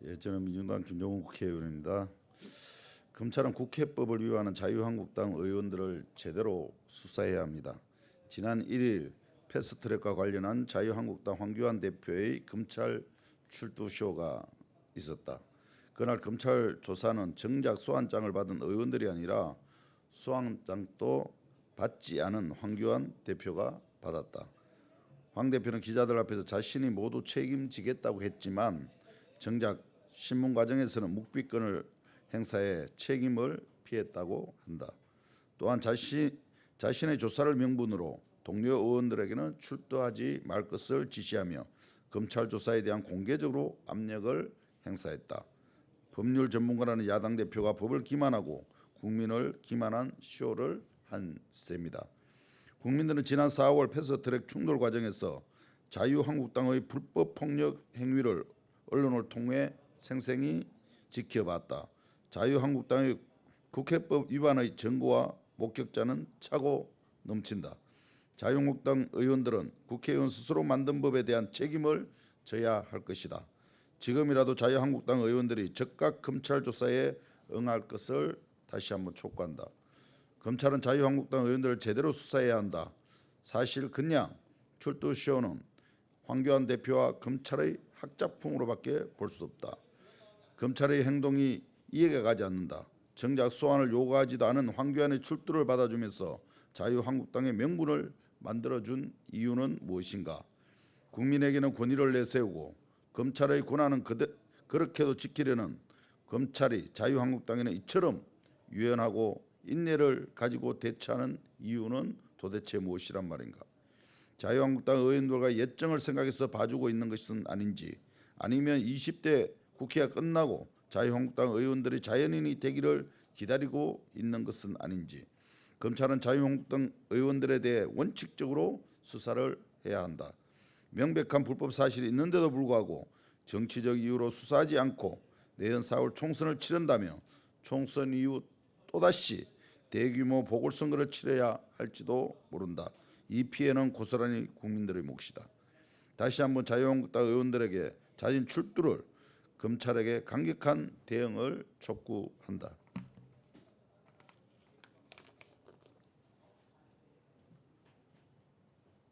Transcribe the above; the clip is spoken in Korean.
예, 저는 민주당 김종훈 국회의원입니다. 검찰은 국회법을 위반한 자유한국당 의원들을 제대로 수사해야 합니다. 지난 1일 패스트트랙과 관련한 자유한국당 황교안 대표의 검찰 출두쇼가 있었다. 그날 검찰 조사는 정작 소환장을 받은 의원들이 아니라 소환장도 받지 않은 황교안 대표가 받았다. 황 대표는 기자들 앞에서 자신이 모두 책임지겠다고 했지만 정작 신문 과정에서는 묵비권을 행사해 책임을 피했다고 한다. 또한 자신의 조사를 명분으로 동료 의원들에게는 출두하지 말 것을 지시하며 검찰 조사에 대한 공개적으로 압력을 행사했다. 법률 전문가라는 야당 대표가 법을 기만하고 국민을 기만한 쇼를 한 셈이다. 국민들은 지난 4월 패스트트랙 충돌 과정에서 자유한국당의 불법 폭력 행위를 언론을 통해 생생히 지켜봤다. 자유한국당의 국회법 위반의 증거와 목격자는 차고 넘친다. 자유한국당 의원들은 국회의원 스스로 만든 법에 대한 책임을 져야 할 것이다. 지금이라도 자유한국당 의원들이 즉각 검찰 조사에 응할 것을 다시 한번 촉구한다. 검찰은 자유한국당 의원들을 제대로 수사해야 한다. 사실 그냥 출두쇼는 황교안 대표와 검찰의 학자풍으로밖에 볼 수 없다. 검찰의 행동이 이해가 가지 않는다. 정작 소환을 요구하지도 않은 황교안의 출두를 받아주면서 자유한국당의 명분을 만들어준 이유는 무엇인가? 국민에게는 권위를 내세우고 검찰의 권한은 그렇게도 지키려는 검찰이 자유한국당에는 이처럼 유연하고 인내를 가지고 대처하는 이유는 도대체 무엇이란 말인가? 자유한국당 의원들과 예정을 생각해서 봐주고 있는 것은 아닌지, 아니면 20대 국회가 끝나고 자유한국당 의원들이 자연인이 되기를 기다리고 있는 것은 아닌지, 검찰은 자유한국당 의원들에 대해 원칙적으로 수사를 해야 한다. 명백한 불법 사실이 있는데도 불구하고 정치적 이유로 수사하지 않고 내년 4월 총선을 치른다며 총선 이후 또다시 대규모 보궐선거를 치러야 할지도 모른다. 이 피해는 고스란히 국민들의 몫이다. 다시 한번 자유한국당 의원들에게 자진 출두를 검찰에게 강력한 대응을 촉구한다.